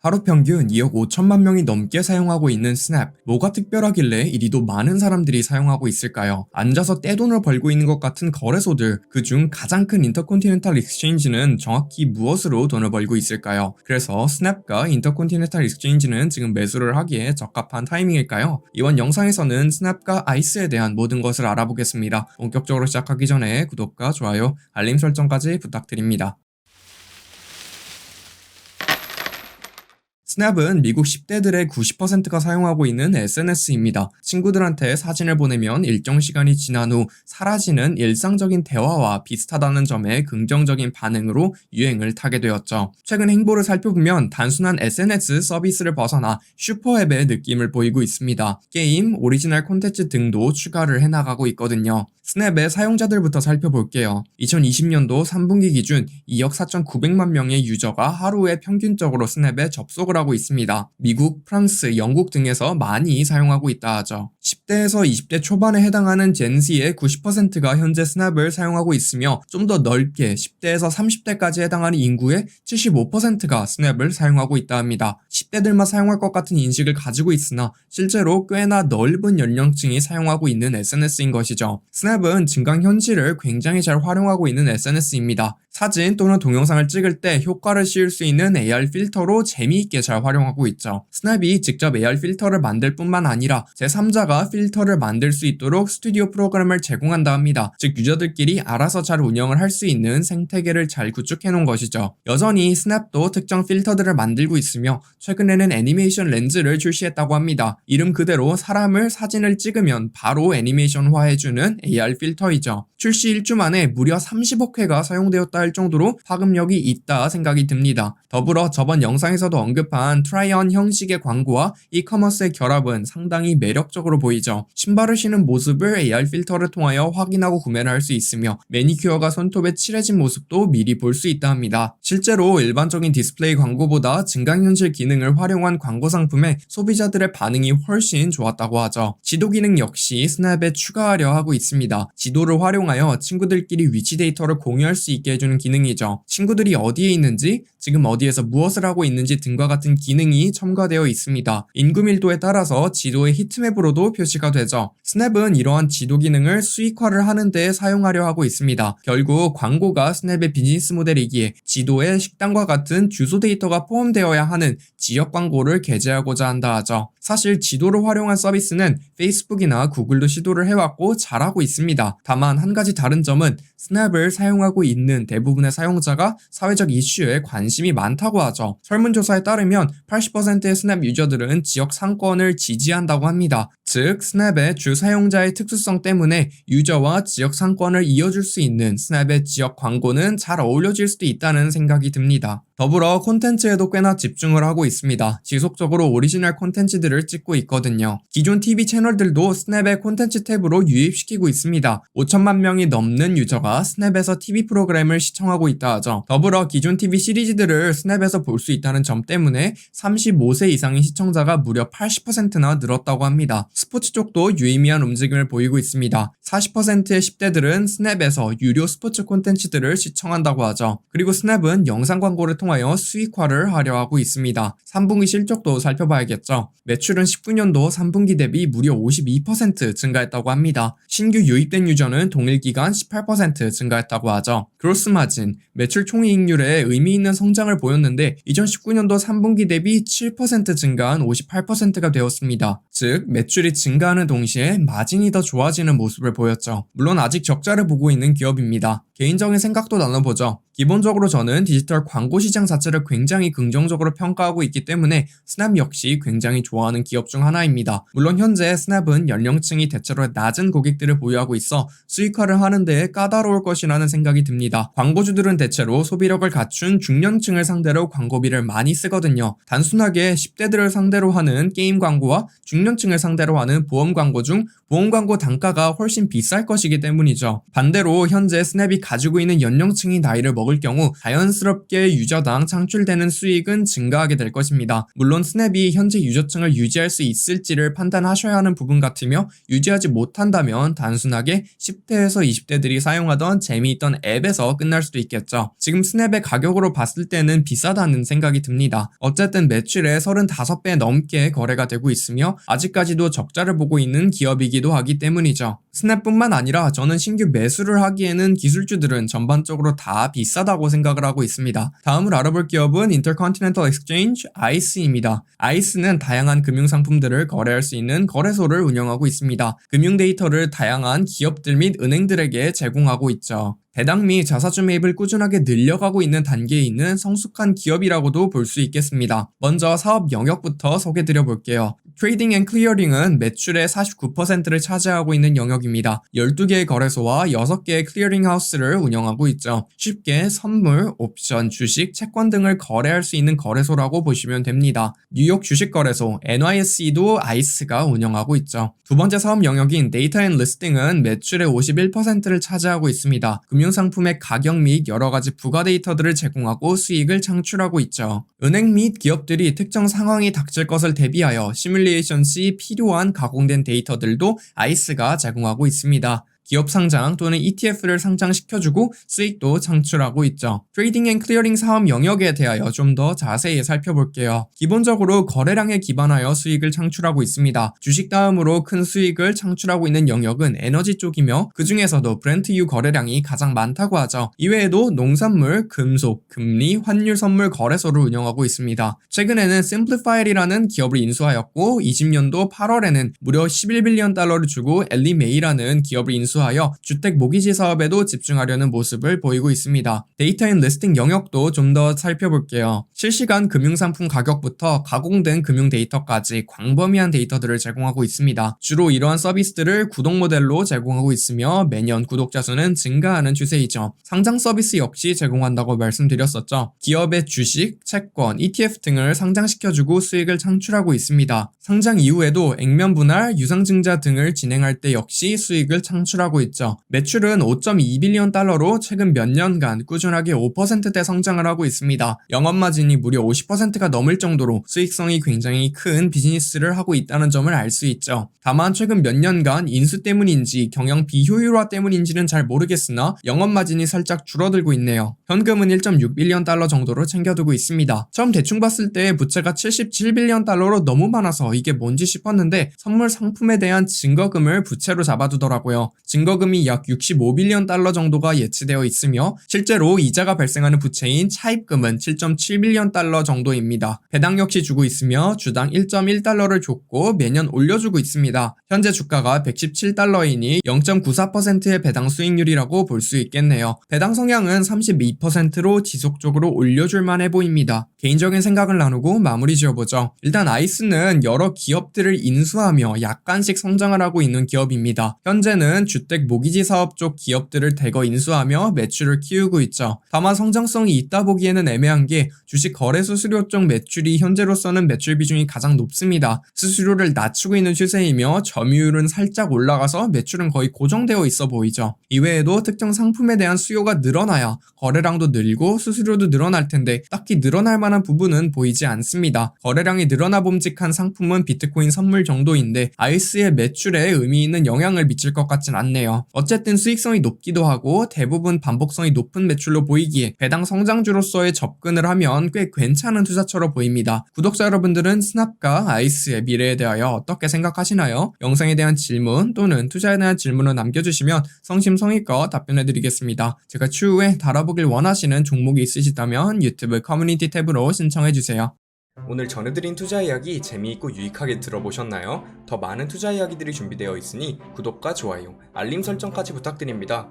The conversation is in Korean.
하루 평균 2억 5천만 명이 넘게 사용하고 있는 스냅. 뭐가 특별하길래 이리도 많은 사람들이 사용하고 있을까요? 앉아서 떼돈을 벌고 있는 것 같은 거래소들, 그중 가장 큰 인터컨티넨탈 익스체인지는 정확히 무엇으로 돈을 벌고 있을까요? 그래서 스냅과 인터컨티넨탈 익스체인지는 지금 매수를 하기에 적합한 타이밍일까요? 이번 영상에서는 스냅과 아이스에 대한 모든 것을 알아보겠습니다. 본격적으로 시작하기 전에 구독과 좋아요, 알림 설정까지 부탁드립니다. 스냅은 미국 10대들의 90%가 사용하고 있는 SNS입니다. 친구들한테 사진을 보내면 일정 시간이 지난 후 사라지는 일상적인 대화와 비슷하다는 점에 긍정적인 반응으로 유행을 타게 되었죠. 최근 행보를 살펴보면 단순한 SNS 서비스를 벗어나 슈퍼앱의 느낌을 보이고 있습니다. 게임, 오리지널 콘텐츠 등도 추가를 해나가고 있거든요. 스냅의 사용자들부터 살펴볼게요. 2020년도 3분기 기준 2억 4,900만 명의 유저가 하루에 평균적으로 스냅에 접속을 하고 있습니다. 미국, 프랑스, 영국 등에서 많이 사용하고 있다 하죠. 10대에서 20대 초반에 해당하는 젠Z의 90%가 현재 스냅을 사용하고 있으며 좀 더 넓게 10대에서 30대까지 해당하는 인구의 75%가 스냅을 사용하고 있다 합니다. 10대들만 사용할 것 같은 인식을 가지고 있으나 실제로 꽤나 넓은 연령층이 사용하고 있는 SNS인 것이죠. 스냅은 증강현실을 굉장히 잘 활용하고 있는 SNS입니다. 사진 또는 동영상을 찍을 때 효과를 씌울 수 있는 AR 필터로 재미있게 잘 활용하고 있죠. 스냅이 직접 AR 필터를 만들 뿐만 아니라 제3자가 필터를 만들 수 있도록 스튜디오 프로그램을 제공한다 합니다. 즉 유저들끼리 알아서 잘 운영을 할 수 있는 생태계를 잘 구축해 놓은 것이죠. 여전히 스냅도 특정 필터들을 만들고 있으며 최근에는 애니메이션 렌즈를 출시했다고 합니다. 이름 그대로 사람을 사진을 찍으면 바로 애니메이션화해주는 AR 필터이죠. 출시 1주 만에 무려 30억 회가 사용되었다 할 정도로 파급력이 있다 생각이 듭니다. 더불어 저번 영상에서도 언급한 트라이언 형식의 광고와 이커머스의 결합은 상당히 매력적으로 보이죠. 신발을 신은 모습을 AR 필터를 통하여 확인하고 구매를 할 수 있으며 매니큐어가 손톱에 칠해진 모습도 미리 볼 수 있다 합니다. 실제로 일반적인 디스플레이 광고보다 증강현실 기능을 활용한 광고 상품에 소비자들의 반응이 훨씬 좋았다고 하죠. 지도 기능 역시 스냅에 추가하려 하고 있습니다. 지도를 활용하여 친구들끼리 위치 데이터를 공유할 수 있게 해주는 기능이죠. 친구들이 어디에 있는지, 지금 어디에서 무엇을 하고 있는지 등과 같은 기능이 첨가되어 있습니다. 인구 밀도에 따라서 지도의 히트맵으로도 표시가 되죠. 스냅은 이러한 지도 기능을 수익화를 하는 데 사용하려 하고 있습니다. 결국 광고가 스냅의 비즈니스 모델이기에 지도에 식당과 같은 주소 데이터가 포함되어야 하는 지역 광고를 게재하고자 한다 하죠. 사실 지도를 활용한 서비스는 페이스북이나 구글도 시도를 해왔고 잘하고 있습니다. 다만 한 가지 다른 점은 스냅을 사용하고 있는 대부분의 사용자가 사회적 이슈에 관심이 많다고 하죠. 설문조사에 따르면 80%의 스냅 유저들은 지역 상권을 지지한다고 합니다. 즉 스냅의 주 사용자의 특수성 때문에 유저와 지역 상권을 이어줄 수 있는 스냅의 지역 광고는 잘 어울려질 수도 있다는 생각이 듭니다. 더불어 콘텐츠에도 꽤나 집중을 하고 있습니다. 지속적으로 오리지널 콘텐츠들을 찍고 있거든요. 기존 TV 채널들도 스냅의 콘텐츠 탭으로 유입시키고 있습니다. 5천만 명이 넘는 유저가 스냅에서 TV 프로그램을 시청하고 있다 하죠. 더불어 기존 TV 시리즈들을 스냅에서 볼 수 있다는 점 때문에 35세 이상의 시청자가 무려 80%나 늘었다고 합니다. 스포츠 쪽도 유의미한 움직임을 보이고 있습니다. 40%의 10대들은 스냅에서 유료 스포츠 콘텐츠들을 시청한다고 하죠. 그리고 스냅은 영상 광고를 통하여 수익화를 하려 하고 있습니다. 3분기 실적도 살펴봐야겠죠. 매출은 19년도 3분기 대비 무려 52% 증가했다고 합니다. 신규 유입된 유저는 동일 기간 18% 증가했다고 하죠. 그로스 마진, 매출 총이익률에 의미 있는 성장을 보였는데 2019년도 3분기 대비 7% 증가한 58%가 되었습니다. 즉 매출이 증가하는 동시에 마진이 더 좋아지는 모습을 보였죠. 물론 아직 적자를 보고 있는 기업입니다. 개인적인 생각도 나눠보죠. 기본적으로 저는 디지털 광고 시장 자체를 굉장히 긍정적으로 평가하고 있기 때문에 스냅 역시 굉장히 좋아하는 기업 중 하나입니다. 물론 현재 스냅은 연령층이 대체로 낮은 고객들을 보유하고 있어 수익화를 하는 데 까다로울 것이라는 생각이 듭니다. 광고주들은 대체로 소비력을 갖춘 중년층을 상대로 광고비를 많이 쓰거든요. 단순하게 10대들을 상대로 하는 게임 광고와 중견층을 상대로 하는 보험 광고 중 보험 광고 단가가 훨씬 비쌀 것이기 때문이죠. 반대로 현재 스냅이 가지고 있는 연령층이 나이를 먹을 경우 자연스럽게 유저당 창출되는 수익은 증가하게 될 것입니다. 물론 스냅이 현재 유저층을 유지할 수 있을지를 판단하셔야 하는 부분 같으며 유지하지 못한다면 단순하게 10대에서 20대들이 사용하던 재미있던 앱에서 끝날 수도 있겠죠. 지금 스냅의 가격으로 봤을 때는 비싸다는 생각이 듭니다. 어쨌든 매출의 35배 넘게 거래가 되고 있으며 아직까지도 적자를 보고 있는 기업이기도 하기 때문이죠. 스냅뿐만 아니라 저는 신규 매수를 하기에는 기술주들은 전반적으로 다 비싸다고 생각을 하고 있습니다. 다음으로 알아볼 기업은 Intercontinental Exchange, ICE입니다. ICE는 다양한 금융상품들을 거래할 수 있는 거래소를 운영하고 있습니다. 금융 데이터를 다양한 기업들 및 은행들에게 제공하고 있죠. 배당 및 자사주 매입을 꾸준하게 늘려가고 있는 단계에 있는 성숙한 기업이라고도 볼 수 있겠습니다. 먼저 사업 영역부터 소개드려 볼게요. 트레이딩 앤 클리어링은 매출의 49%를 차지하고 있는 영역입니다. 12개의 거래소와 6개의 클리어링 하우스를 운영하고 있죠. 쉽게 선물, 옵션, 주식, 채권 등을 거래할 수 있는 거래소라고 보시면 됩니다. 뉴욕 주식거래소 NYSE도 ICE가 운영하고 있죠. 두 번째 사업 영역인 데이터 앤 리스팅은 매출의 51%를 차지하고 있습니다. 금융상품의 가격 및 여러가지 부가 데이터들을 제공하고 수익을 창출하고 있죠. 은행 및 기업들이 특정 상황이 닥칠 것을 대비하여 시뮬레이션 시 필요한 가공된 데이터들도 ICE가 제공하고 있습니다. 기업 상장 또는 ETF를 상장시켜주고 수익도 창출하고 있죠. 트레이딩 앤 클리어링 사업 영역에 대하여 좀 더 자세히 살펴볼게요. 기본적으로 거래량에 기반하여 수익을 창출하고 있습니다. 주식 다음으로 큰 수익을 창출하고 있는 영역은 에너지 쪽이며 그 중에서도 브렌트유 거래량이 가장 많다고 하죠. 이외에도 농산물, 금속, 금리, 환율 선물 거래소를 운영하고 있습니다. 최근에는 Simplify이라는 기업을 인수하였고 20년도 8월에는 무려 11빌리언 달러를 주고 엘리메이라는 기업을 인수하여 주택 모기지 사업에도 집중하려는 모습을 보이고 있습니다. 데이터 앤 리스팅 영역도 좀 더 살펴볼게요. 실시간 금융상품 가격부터 가공된 금융 데이터까지 광범위한 데이터들을 제공하고 있습니다. 주로 이러한 서비스들을 구독 모델로 제공하고 있으며 매년 구독자 수는 증가하는 추세이죠. 상장 서비스 역시 제공한다고 말씀드렸었죠. 기업의 주식, 채권, ETF 등을 상장시켜주고 수익을 창출하고 있습니다. 상장 이후에도 액면 분할, 유상증자 등을 진행할 때 역시 수익을 창출하고 있죠. 매출은 5.2빌리언 달러로 최근 몇 년간 꾸준하게 5%대 성장을 하고 있습니다. 영업마진이 무려 50%가 넘을 정도로 수익성이 굉장히 큰 비즈니스를 하고 있다는 점을 알 수 있죠. 다만 최근 몇 년간 인수 때문인지 경영 비효율화 때문인지는 잘 모르겠으나 영업마진이 살짝 줄어들고 있네요. 현금은 1.6빌리언 달러 정도로 챙겨두고 있습니다. 처음 대충 봤을 때 부채가 77빌리언 달러로 너무 많아서 이게 뭔지 싶었는데 선물 상품에 대한 증거금을 부채로 잡아두더라고요. 증거금이 약 65빌리언 달러 정도가 예치되어 있으며 실제로 이자가 발생하는 부채인 차입금은 7.7빌리언 달러 정도입니다. 배당 역시 주고 있으며 주당 1.1달러를 줬고 매년 올려주고 있습니다. 현재 주가가 117달러이니 0.94%의 배당 수익률이라고 볼 수 있겠네요. 배당 성향은 32%로 지속적으로 올려줄 만해 보입니다. 개인적인 생각을 나누고 마무리 지어보죠. 일단 아이스는 여러 기업들을 인수하며 약간씩 성장을 하고 있는 기업입니다. 현재는 주택 모기지 사업 쪽 기업들을 대거 인수하며 매출을 키우고 있죠. 다만 성장성이 있다 보기에는 애매한 게 주식 거래 수수료 쪽 매출이 현재로서는 매출 비중이 가장 높습니다. 수수료를 낮추고 있는 추세이며 점유율은 살짝 올라가서 매출은 거의 고정되어 있어 보이죠. 이외에도 특정 상품에 대한 수요가 늘어나야 거래량도 늘고 수수료도 늘어날 텐데 딱히 늘어날 만한 부분은 보이지 않습니다. 거래량이 늘어나 봄직한 상품은 비트코인 선물 정도인데 아이스의 매출에 의미 있는 영향을 미칠 것 같진 않네요. 어쨌든 수익성이 높기도 하고 대부분 반복성이 높은 매출로 보이기에 배당 성장주로서의 접근을 하면 꽤 괜찮은 투자처로 보입니다. 구독자 여러분들은 스납과 아이스의 미래에 대하여 어떻게 생각하시나요? 영상에 대한 질문 또는 투자에 대한 질문을 남겨주시면 성심성의껏 답변해드리겠습니다. 제가 추후에 다뤄보길 원하시는 종목이 있으시다면 유튜브 커뮤니티 탭으로 신청해주세요. 오늘 전해드린 투자 이야기 재미있고 유익하게 들어보셨나요? 더 많은 투자 이야기들이 준비되어 있으니 구독과 좋아요, 알림 설정까지 부탁드립니다.